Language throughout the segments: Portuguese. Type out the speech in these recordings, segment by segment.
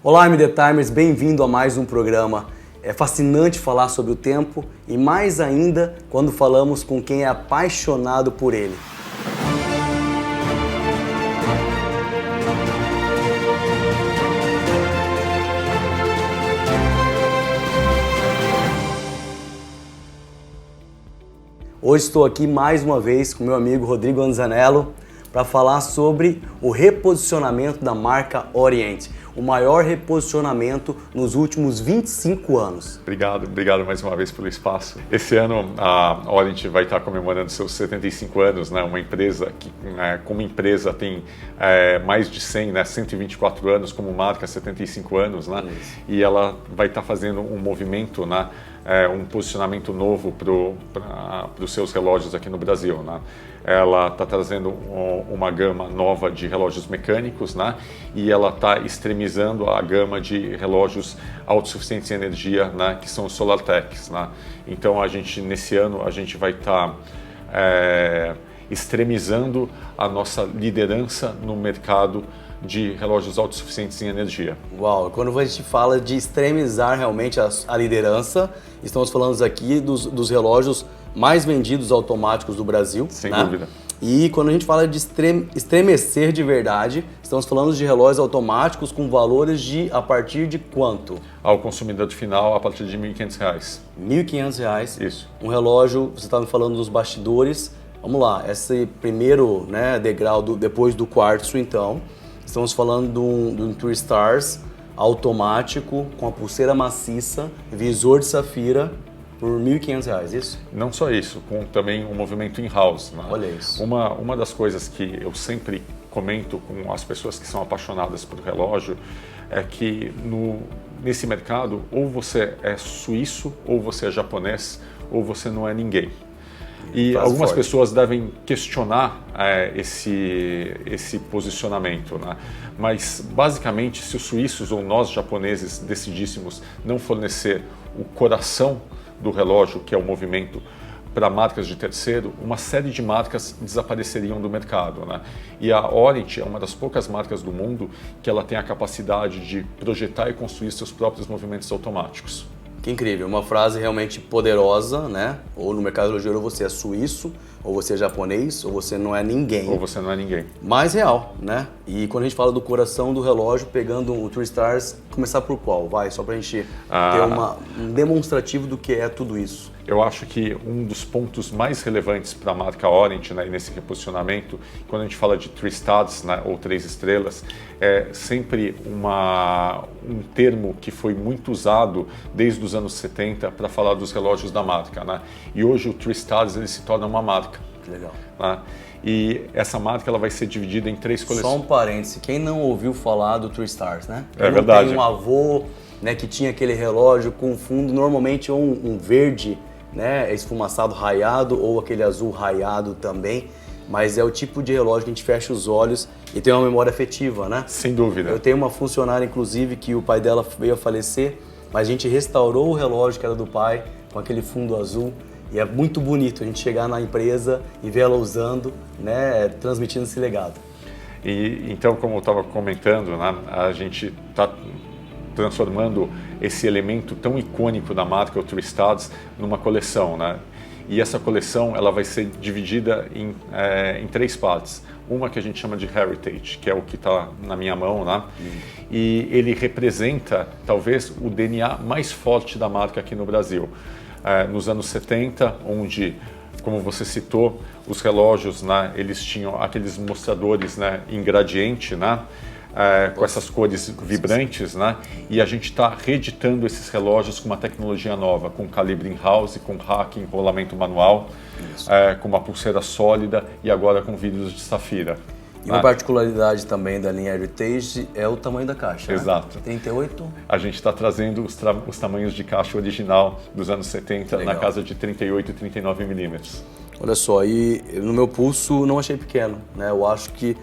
Olá, MD Timers, bem-vindo a mais um programa. É fascinante falar sobre o tempo e mais ainda quando falamos com quem é apaixonado por ele. Hoje estou aqui mais uma vez com meu amigo Rodrigo Anzanello para falar sobre o reposicionamento da marca Orient, o maior reposicionamento nos últimos 25 anos. Obrigado mais uma vez pelo espaço. Esse ano a Orient vai estar comemorando seus 75 anos, né? Uma empresa que, como empresa, tem mais de 124 anos, como marca 75 anos, né? E ela vai estar fazendo um movimento, né? Um posicionamento novo para os seus relógios aqui no Brasil, né? Ela está trazendo uma gama nova de relógios mecânicos, né? E ela está extremizando a gama de relógios autossuficientes em energia, né? Que são os SolarTech, né? Então nesse ano a gente vai estar extremizando a nossa liderança no mercado de relógios autossuficientes em energia. Uau, quando a gente fala de extremizar realmente a liderança, estamos falando aqui dos relógios mais vendidos automáticos do Brasil. Sem né? dúvida. E quando a gente fala de estremecer de verdade, estamos falando de relógios automáticos com valores a partir de quanto? Ao consumidor final, a partir de R$ 1.500. R$ 1.500. Isso. Um relógio, você está me falando dos bastidores. Vamos lá, esse primeiro, né, degrau depois do quartzo, então. Estamos falando de um TrueStars automático, com a pulseira maciça, visor de safira, por R$ 1.500, isso? Não só isso, com também um movimento in-house. Né? Olha isso. Uma das coisas que eu sempre comento com as pessoas que são apaixonadas por relógio é que nesse mercado, ou você é suíço, ou você é japonês, ou você não é ninguém. E algumas pessoas devem questionar esse posicionamento, né? Mas basicamente, se os suíços ou nós japoneses decidíssemos não fornecer o coração do relógio, que é o movimento, para marcas de terceiro, uma série de marcas desapareceriam do mercado, né? E a Orient é uma das poucas marcas do mundo que ela tem a capacidade de projetar e construir seus próprios movimentos automáticos. Que incrível, uma frase realmente poderosa, né? Ou no mercado relojoeiro você é suíço, ou você é japonês, ou você não é ninguém. Ou você não é ninguém. Mais real, né? E quando a gente fala do coração do relógio, pegando o TrueStars, começar por qual? Vai, só pra gente ter um demonstrativo do que é tudo isso. Eu acho que um dos pontos mais relevantes para a marca Orient, né, nesse reposicionamento, quando a gente fala de 3 stars, né, ou 3 estrelas, é sempre um termo que foi muito usado desde os anos 70 para falar dos relógios da marca, né? E hoje o 3 stars ele se torna uma marca. Que legal. Né? E essa marca ela vai ser dividida em 3 coleções. Só um parêntese, quem não ouviu falar do 3 stars, né? É verdade. Tem um avô, né, que tinha aquele relógio com fundo normalmente um verde, né, esfumaçado raiado, ou aquele azul raiado também, mas é o tipo de relógio que a gente fecha os olhos e tem uma memória afetiva, né? Sem dúvida. Eu tenho uma funcionária, inclusive, que o pai dela veio a falecer, mas a gente restaurou o relógio que era do pai com aquele fundo azul e é muito bonito a gente chegar na empresa e ver ela usando, né, transmitindo esse legado. E então, como eu estava comentando, né, a gente está transformando esse elemento tão icônico da marca, o 3 stars, numa coleção, né? E essa coleção ela vai ser dividida em 3 partes. Uma que a gente chama de Heritage, que é o que está na minha mão, né? E ele representa, talvez, o DNA mais forte da marca aqui no Brasil. Nos anos 70, onde, como você citou, os relógios, né, eles tinham aqueles mostradores, né, em gradiente, né? Com essas cores vibrantes, né? E a gente está reeditando esses relógios com uma tecnologia nova, com calibre in-house, com hack, rolamento manual, com uma pulseira sólida e agora com vidros de safira. E uma particularidade também da linha Heritage é o tamanho da caixa. Exato. Né? 38? A gente está trazendo os tamanhos de caixa original dos anos 70 Legal. na casa de 38 e 39 milímetros. Olha só, e no meu pulso não achei pequeno, né? Eu acho que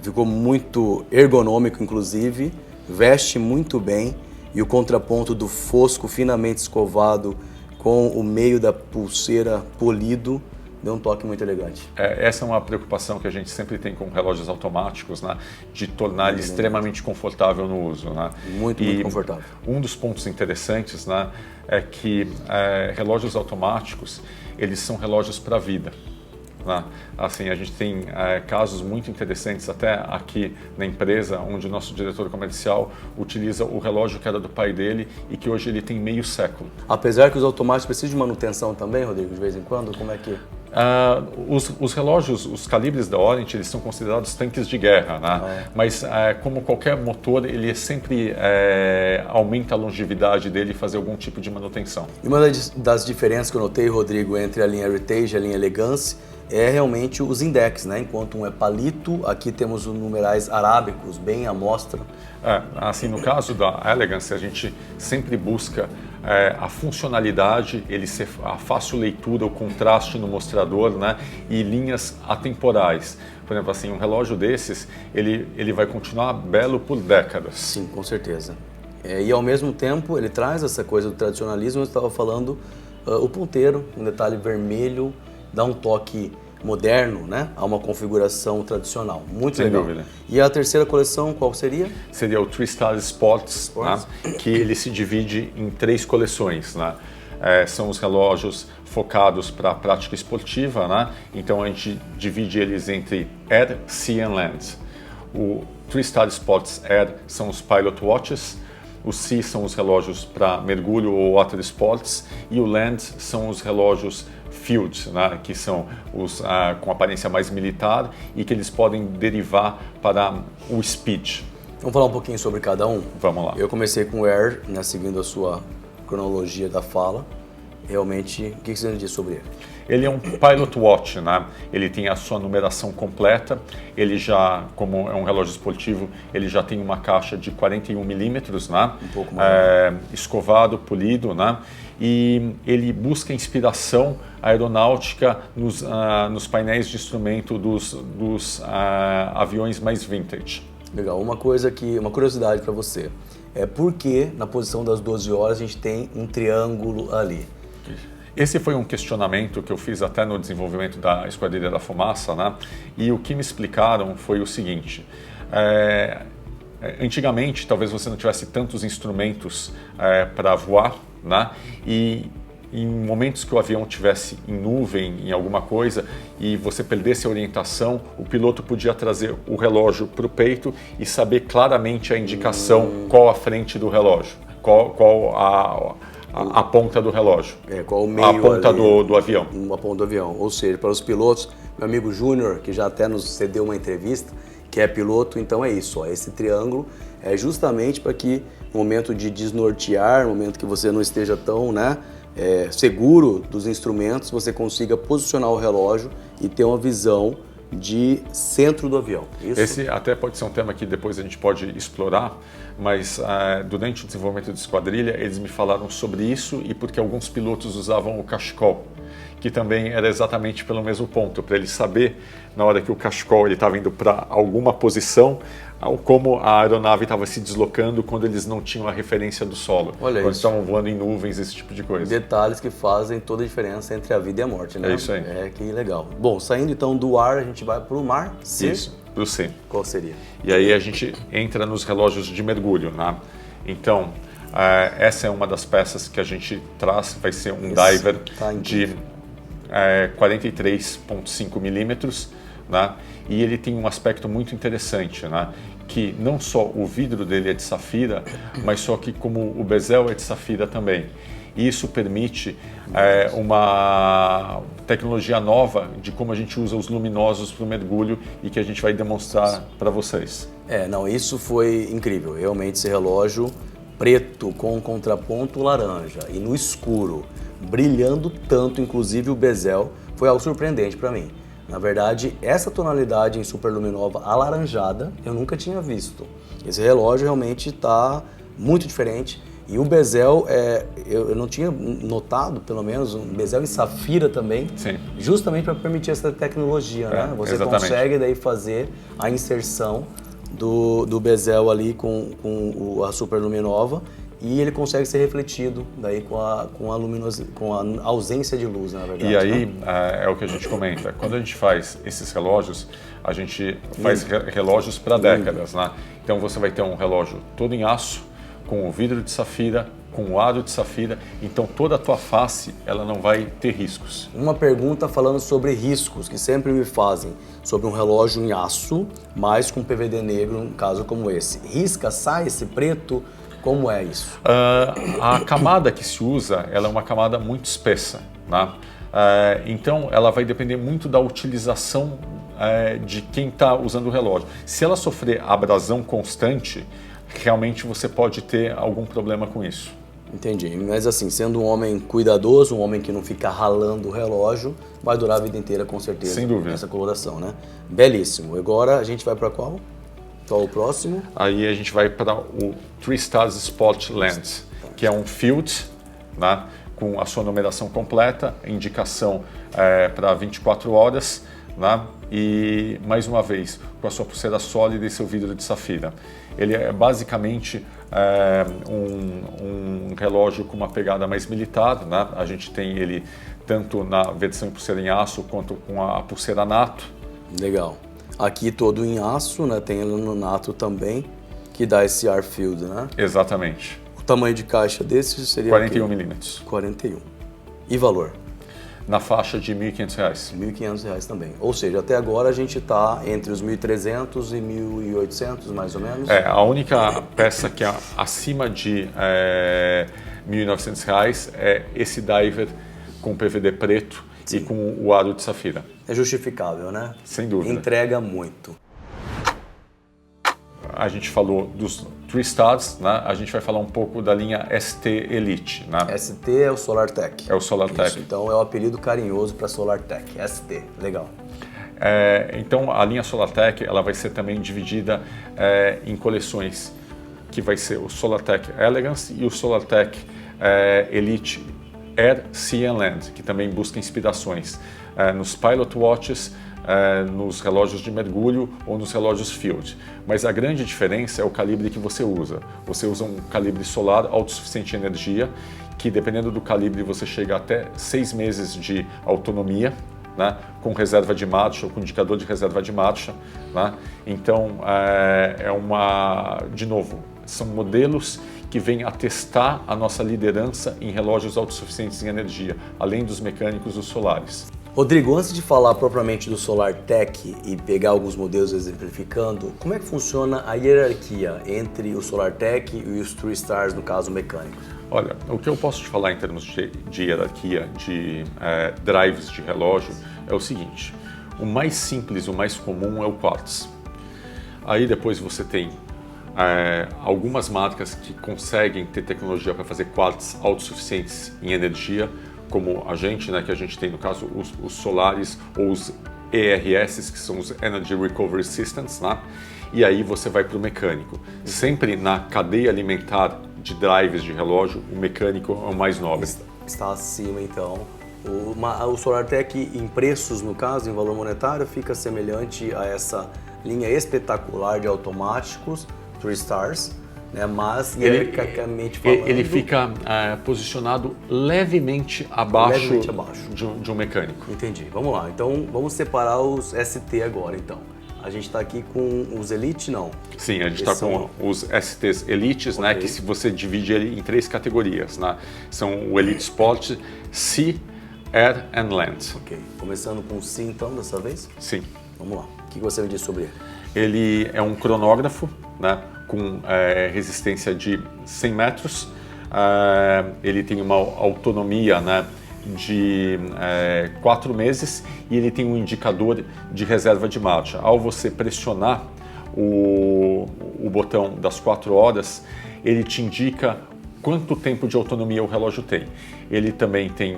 ficou muito ergonômico, inclusive, veste muito bem e o contraponto do fosco finamente escovado com o meio da pulseira polido deu um toque muito elegante. Essa é uma preocupação que a gente sempre tem com relógios automáticos, né? De tornar ele extremamente confortável no uso, né? Muito confortável. Um dos pontos interessantes, né, é que relógios automáticos, eles são relógios para a vida. Né? Assim, a gente tem casos muito interessantes até aqui na empresa, onde o nosso diretor comercial utiliza o relógio que era do pai dele e que hoje ele tem meio século. Apesar que os automáticos precisam de manutenção também, Rodrigo, de vez em quando, como é que... Os relógios, os calibres da Orient, eles são considerados tanques de guerra, né? Mas como qualquer motor, ele sempre aumenta a longevidade dele e fazer algum tipo de manutenção. E uma das diferenças que eu notei, Rodrigo, entre a linha Heritage e a linha Elegance é realmente os index, né? Enquanto um é palito, aqui temos os numerais arábicos, bem à mostra. Assim, no caso da Elegance, a gente sempre busca a funcionalidade, ele ser a fácil leitura, o contraste no mostrador, né? E linhas atemporais. Por exemplo, assim, um relógio desses, ele vai continuar belo por décadas. Sim, com certeza. E ao mesmo tempo, ele traz essa coisa do tradicionalismo, eu estava falando, o ponteiro, um detalhe vermelho, dá um toque moderno, né, a uma configuração tradicional. Muito Sem legal. dúvida. E a terceira coleção, qual seria? Seria o TrueStar Sports, né, que ele se divide em 3 coleções. Né? São os relógios focados para a prática esportiva, né? Então a gente divide eles entre Air, Sea and Land. O TrueStar Sports Air são os Pilot Watches, o Sea são os relógios para mergulho ou water sports e o Land são os relógios Field, né, que são os com aparência mais militar e que eles podem derivar para o Speed. Vamos falar um pouquinho sobre cada um? Vamos lá. Eu comecei com o Air, né, seguindo a sua cronologia da fala. Realmente, o que você diz sobre ele? Ele é um Pilot Watch, né? Ele tem a sua numeração completa, ele já, como é um relógio esportivo, ele já tem uma caixa de 41 milímetros, né? Um pouco mais. Escovado, polido, né? E ele busca inspiração aeronáutica nos painéis de instrumento dos aviões mais vintage. Legal. Uma curiosidade para você. Por que na posição das 12 horas a gente tem um triângulo ali? Esse foi um questionamento que eu fiz até no desenvolvimento da Esquadrilha da Fumaça, né? E o que me explicaram foi o seguinte: antigamente, talvez você não tivesse tantos instrumentos para voar, né? E em momentos que o avião estivesse em nuvem, em alguma coisa, e você perdesse a orientação, o piloto podia trazer o relógio para o peito e saber claramente a indicação, qual a frente do relógio, qual a ponta do relógio, qual o meio a ponta ali, do avião. Uma ponta do avião. Ou seja, para os pilotos, meu amigo Júnior, que já até nos cedeu uma entrevista, que é piloto, então é isso. Ó, esse triângulo é justamente para que no momento de desnortear, no momento que você não esteja tão seguro dos instrumentos, você consiga posicionar o relógio e ter uma visão de centro do avião. Isso? Esse até pode ser um tema que depois a gente pode explorar, mas durante o desenvolvimento da esquadrilha eles me falaram sobre isso e porque alguns pilotos usavam o cachecol, que também era exatamente pelo mesmo ponto, para ele saber na hora que o cachecol estava indo para alguma posição, como a aeronave estava se deslocando quando eles não tinham a referência do solo, Olha quando isso. estavam voando em nuvens, esse tipo de coisa. Detalhes que fazem toda a diferença entre a vida e a morte, né? É isso aí. Que legal. Bom, saindo então do ar, a gente vai para o mar. Isso, para o C. Qual seria? E aí a gente entra nos relógios de mergulho, né? Então, essa é uma das peças que a gente traz, vai ser um diver de 43,5 milímetros, né? E ele tem um aspecto muito interessante, né? Que não só o vidro dele é de safira, mas só que como o bezel é de safira também. E isso permite uma tecnologia nova de como a gente usa os luminosos para o mergulho e que a gente vai demonstrar para vocês. Isso foi incrível. Realmente esse relógio preto com contraponto laranja e no escuro, brilhando tanto, inclusive o bezel, foi algo surpreendente para mim. Na verdade, essa tonalidade em superluminova alaranjada eu nunca tinha visto. Esse relógio realmente está muito diferente. E o bezel, eu não tinha notado, pelo menos, um bezel em safira também. Sim. Justamente para permitir essa tecnologia, né? Você exatamente. consegue daí fazer a inserção do bezel ali com a superluminova e ele consegue ser refletido daí com a ausência de luz, na verdade. E aí né? é o que a gente comenta. Quando a gente faz esses relógios, a gente faz relógios para décadas, né? Então você vai ter um relógio todo em aço, com o vidro de safira, com o aro de safira, então toda a tua face ela não vai ter riscos. Uma pergunta falando sobre riscos, que sempre me fazem, sobre um relógio em aço, mas com PVD negro, um caso como esse. Risca, sai esse preto? Como é isso? A camada que se usa, ela é uma camada muito espessa, né? Então ela vai depender muito da utilização de quem está usando o relógio. Se ela sofrer abrasão constante, realmente você pode ter algum problema com isso. Entendi, mas assim, sendo um homem cuidadoso, um homem que não fica ralando o relógio, vai durar a vida inteira com certeza. Sem dúvida. Essa coloração, né? Belíssimo. Agora a gente vai para qual? Qual o próximo? Aí a gente vai para o 3 Stars Sport Lens, que é um field, né, com a sua numeração completa, indicação para 24 horas, né, e mais uma vez com a sua pulseira sólida e seu vidro de safira. Ele é basicamente um relógio com uma pegada mais militar, né? A gente tem ele tanto na versão em pulseira em aço quanto com a pulseira nato. Legal. Aqui todo em aço, né? Tem ele no nato também, que dá esse ar field, né? Exatamente. O tamanho de caixa desse seria 41 milímetros. 41. E valor? Na faixa de R$ 1.500. R$ 1.500 também. Ou seja, até agora a gente está entre os 1.300 e 1.800, mais ou menos. A única peça que é acima de R$ 1.900 é esse diver com PVD preto. Sim. E com o aro de safira. É justificável, né? Sem dúvida. Entrega muito. A gente falou dos 3 Stars, né? A gente vai falar um pouco da linha ST Elite, né? ST é o SolarTech. É o SolarTech. Isso, então é o apelido carinhoso para SolarTech, ST, legal. Então a linha SolarTech ela vai ser também dividida em coleções, que vai ser o SolarTech Elegance e o SolarTech Elite Air, Sea and Land, que também busca inspirações nos Pilot Watches, nos relógios de mergulho ou nos relógios Field. Mas a grande diferença é o calibre que você usa. Você usa um calibre solar autossuficiente em energia, que dependendo do calibre você chega até 6 meses de autonomia, né, com reserva de marcha ou com indicador de reserva de marcha, né? Então, de novo, são modelos que vêm atestar a nossa liderança em relógios autossuficientes em energia, além dos mecânicos dos solares. Rodrigo, antes de falar propriamente do SolarTech e pegar alguns modelos exemplificando, como é que funciona a hierarquia entre o SolarTech e os 3 Stars, no caso mecânico? Olha, o que eu posso te falar em termos de hierarquia, de drives de relógio, é o seguinte: o mais simples, o mais comum é o quartz. Aí depois você tem algumas marcas que conseguem ter tecnologia para fazer quartz autossuficientes em energia, como a gente, né, que a gente tem no caso os solares ou os ERS, que são os Energy Recovery Systems, né? E aí você vai para o mecânico. Sempre na cadeia alimentar de drives de relógio, o mecânico é o mais nobre. Está acima, então. O SolarTech, em preços, no caso, em valor monetário, fica semelhante a essa linha espetacular de automáticos, 3 Stars, né? Mas, hierarquicamente falando... Ele fica posicionado levemente abaixo, de um mecânico. Entendi. Vamos lá. Então, vamos separar os ST agora, então. A gente está aqui com os Elite, não? Sim, a gente está com os STs Elites, okay, né? Que se você divide ele em 3 categorias, né? São o Elite Sport, Sea, Air and Land. Ok. Começando com o Sea, então, dessa vez? Sim. Vamos lá. O que você me diz sobre ele? Ele é um cronógrafo, né? Com resistência de 100 metros. Ele tem uma autonomia, né, de 4 meses e ele tem um indicador de reserva de marcha. Ao você pressionar o botão das 4 horas, ele te indica quanto tempo de autonomia o relógio tem. Ele também tem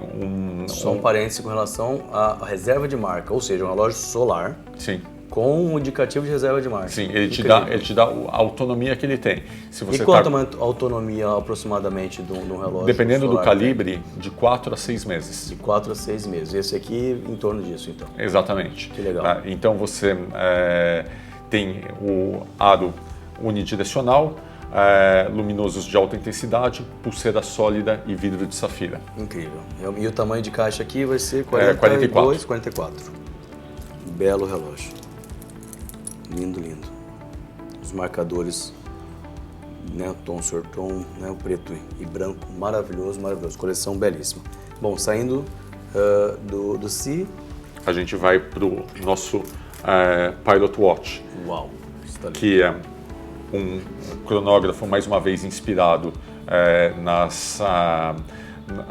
Só um parêntese com relação à reserva de marca, ou seja, um relógio solar. Sim. Com um indicativo de reserva de marcha. Sim, ele te dá a autonomia que ele tem. Se você e quanto a autonomia aproximadamente de um relógio? Dependendo do calibre, de 4 a 6 meses. De 4 a 6 meses. Esse aqui em torno disso, então. Exatamente. Que legal. Então você tem o aro unidirecional, luminosos de alta intensidade, pulseira sólida e vidro de safira. Incrível. E o tamanho de caixa aqui vai ser 42, 44. Belo relógio. Lindo, lindo. Os marcadores, né, o tom sur tom, né, o preto e branco, maravilhoso, maravilhoso. Coleção belíssima. Bom, saindo do C. A gente vai para o nosso Pilot Watch. Uau, está lindo. Que é um cronógrafo, mais uma vez, inspirado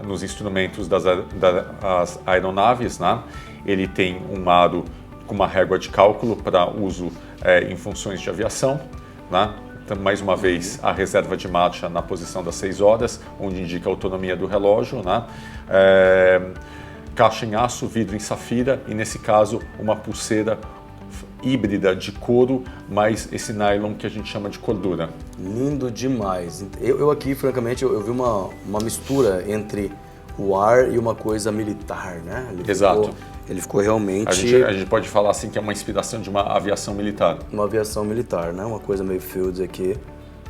nos instrumentos das aeronaves, né? Ele tem um aro com uma régua de cálculo para uso em funções de aviação, né? Então, mais uma vez, a reserva de marcha na posição das 6 horas, onde indica a autonomia do relógio, né? Caixa em aço, vidro em safira e, nesse caso, uma pulseira híbrida de couro, mais esse nylon que a gente chama de cordura. Lindo demais. Eu aqui, francamente, eu vi uma mistura entre o ar e uma coisa militar, né? Exato. Ele ficou realmente... A gente pode falar assim que é uma inspiração de uma aviação militar. Uma aviação militar, né? Uma coisa meio Fields aqui.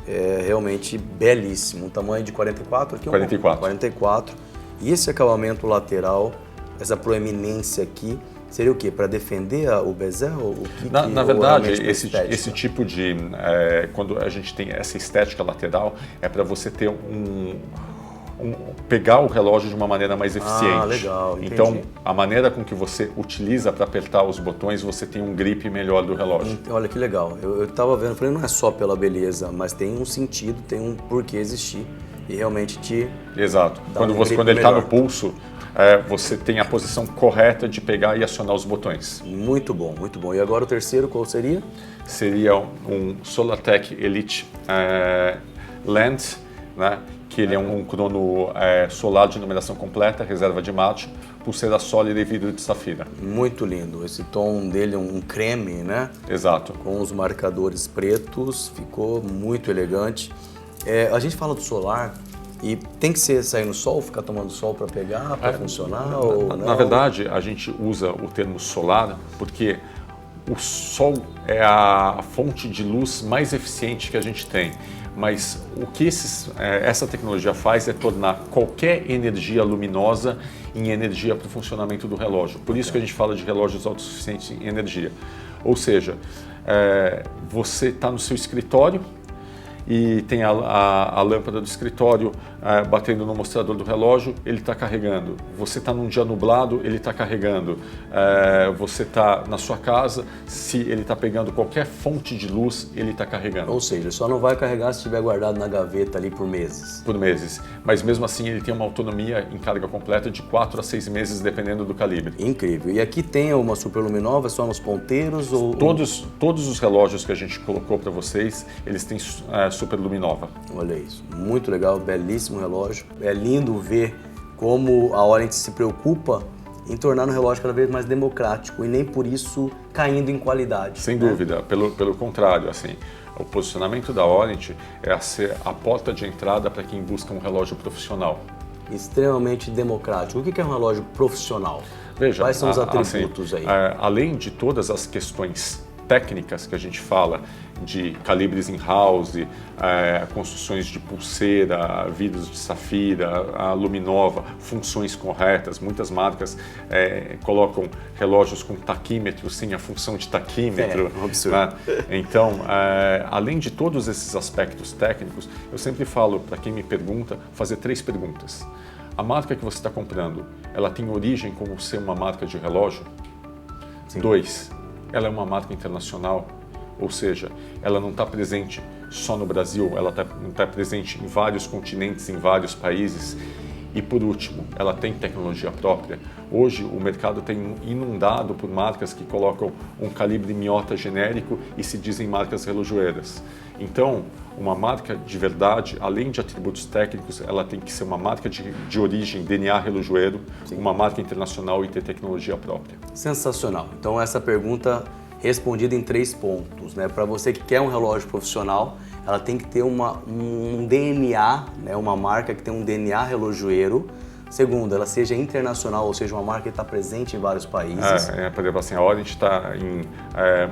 É realmente belíssimo. Um tamanho de 44 aqui? 44. 44. E esse acabamento lateral, essa proeminência aqui, seria o quê? Para defender o bezel? Na verdade, esse tipo de... quando a gente tem essa estética lateral, é para você ter pegar o relógio de uma maneira mais eficiente. Ah, legal, entendi. Então, a maneira com que você utiliza para apertar os botões, você tem um grip melhor do relógio. Olha que legal. Eu estava vendo, falei, não é só pela beleza, mas tem um sentido, tem um porquê existir e realmente te... Exato. Quando ele está no pulso, você tem a posição correta de pegar e acionar os botões. Muito bom, muito bom. E agora o terceiro, qual seria? Seria um Solartech Elite Land, né? Que ele é um crono solar de numeração completa, reserva de marcha, pulseira sólida e vidro de safira. Muito lindo. Esse tom dele é um creme, né? Exato. Com os marcadores pretos, ficou muito elegante. A gente fala do solar e tem que sair no sol, ficar tomando sol para pegar, para funcionar? Na verdade, a gente usa o termo solar porque o sol é a fonte de luz mais eficiente que a gente tem. Mas o que essa tecnologia faz é tornar qualquer energia luminosa em energia para o funcionamento do relógio. Por isso que a gente fala de relógios autossuficientes em energia. Ou seja, você está no seu escritório e tem a lâmpada do escritório batendo no mostrador do relógio, ele está carregando. Você está num dia nublado, ele está carregando. Você está na sua casa, se ele está pegando qualquer fonte de luz, ele está carregando. Ou seja, só não vai carregar se estiver guardado na gaveta ali por meses. Por meses. Mas mesmo assim ele tem uma autonomia em carga completa de 4 a 6 meses, dependendo do calibre. Incrível. E aqui tem uma superluminova só nos ponteiros? Todos os relógios que a gente colocou para vocês, eles têm superluminova. Olha isso, muito legal, belíssimo relógio. É lindo ver como a Orient se preocupa em tornar o relógio cada vez mais democrático e nem por isso caindo em qualidade. Sem dúvida, pelo contrário, assim, o posicionamento da Orient é ser a porta de entrada para quem busca um relógio profissional. Extremamente democrático. O que é um relógio profissional? Veja, quais são os atributos aí? Além de todas as questões técnicas que a gente fala, de calibres in-house, construções de pulseira, vidros de safira, a luminova, funções corretas. Muitas marcas colocam relógios com taquímetro sem a função de taquímetro. É um absurdo. Né? Então, além de todos esses aspectos técnicos, eu sempre falo para quem me pergunta, fazer 3 perguntas. A marca que você está comprando, ela tem origem como ser uma marca de relógio? Sim. 2, ela é uma marca internacional, ou seja, ela não está presente só no Brasil, ela está presente em vários continentes, em vários países. E por último, ela tem tecnologia própria. Hoje o mercado tem inundado por marcas que colocam um calibre Miyota genérico e se dizem marcas relojoeiras. Então, uma marca de verdade, além de atributos técnicos, ela tem que ser uma marca de origem, DNA relojoeiro, uma marca internacional e ter tecnologia própria. Sensacional. Então essa pergunta respondida em 3 pontos, né? Para você que quer um relógio profissional, ela tem que ter um DNA, né? Uma marca que tem um DNA relojoeiro, Segundo, ela seja internacional, ou seja, uma marca que está presente em vários países. Por exemplo, assim, a Orient está em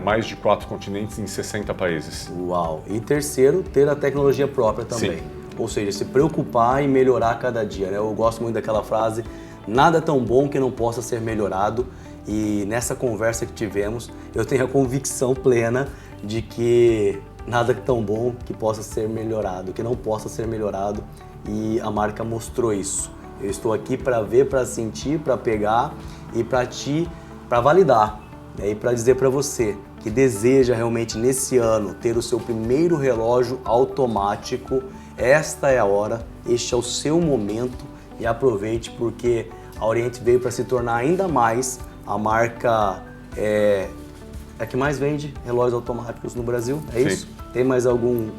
mais de 4 continentes, em 60 países. Uau! E terceiro, ter a tecnologia própria também. Sim. Ou seja, se preocupar em melhorar cada dia, né? Eu gosto muito daquela frase, nada é tão bom que não possa ser melhorado. E nessa conversa que tivemos, eu tenho a convicção plena de que nada é tão bom que possa ser melhorado, que não possa ser melhorado, e a marca mostrou isso. Eu estou aqui para ver, para sentir, para pegar e para validar, né? E para dizer para você que deseja realmente nesse ano ter o seu primeiro relógio automático, esta é a hora, este é o seu momento, e aproveite, porque a Orient veio para se tornar ainda mais a marca a que mais vende relógios automáticos no Brasil, é isso? Sim. Tem mais algum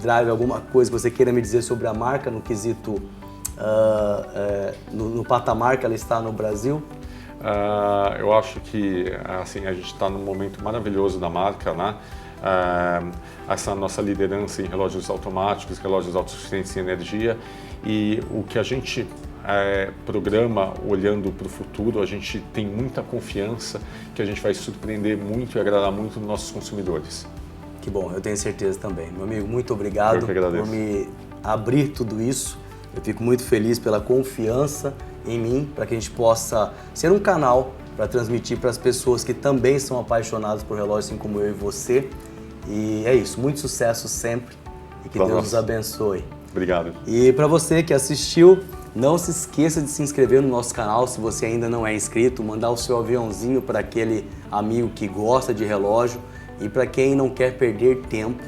drive, alguma coisa que você queira me dizer sobre a marca no quesito, no patamar que ela está no Brasil? Eu acho que assim, a gente está num momento maravilhoso da marca, né? Essa nossa liderança em relógios automáticos, relógios autossuficientes em energia, e o que a gente programa olhando para o futuro, a gente tem muita confiança que a gente vai surpreender muito e agradar muito os nossos consumidores. Que bom, eu tenho certeza também. Meu amigo, muito obrigado por me abrir tudo isso. Eu fico muito feliz pela confiança em mim, para que a gente possa ser um canal para transmitir para as pessoas que também são apaixonadas por relógios, assim como eu e você. E é isso, muito sucesso sempre e que Deus nos abençoe. Obrigado. E para você que assistiu, não se esqueça de se inscrever no nosso canal se você ainda não é inscrito, mandar o seu aviãozinho para aquele amigo que gosta de relógio e para quem não quer perder tempo.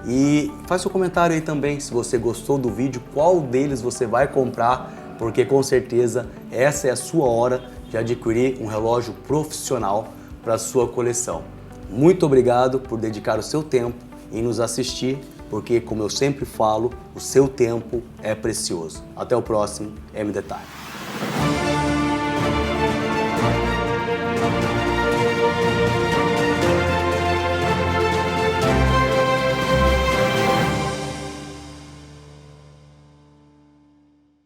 E faz seu comentário aí também se você gostou do vídeo, qual deles você vai comprar, porque com certeza essa é a sua hora de adquirir um relógio profissional para a sua coleção. Muito obrigado por dedicar o seu tempo em nos assistir, porque, como eu sempre falo, o seu tempo é precioso. Até o próximo M The Time.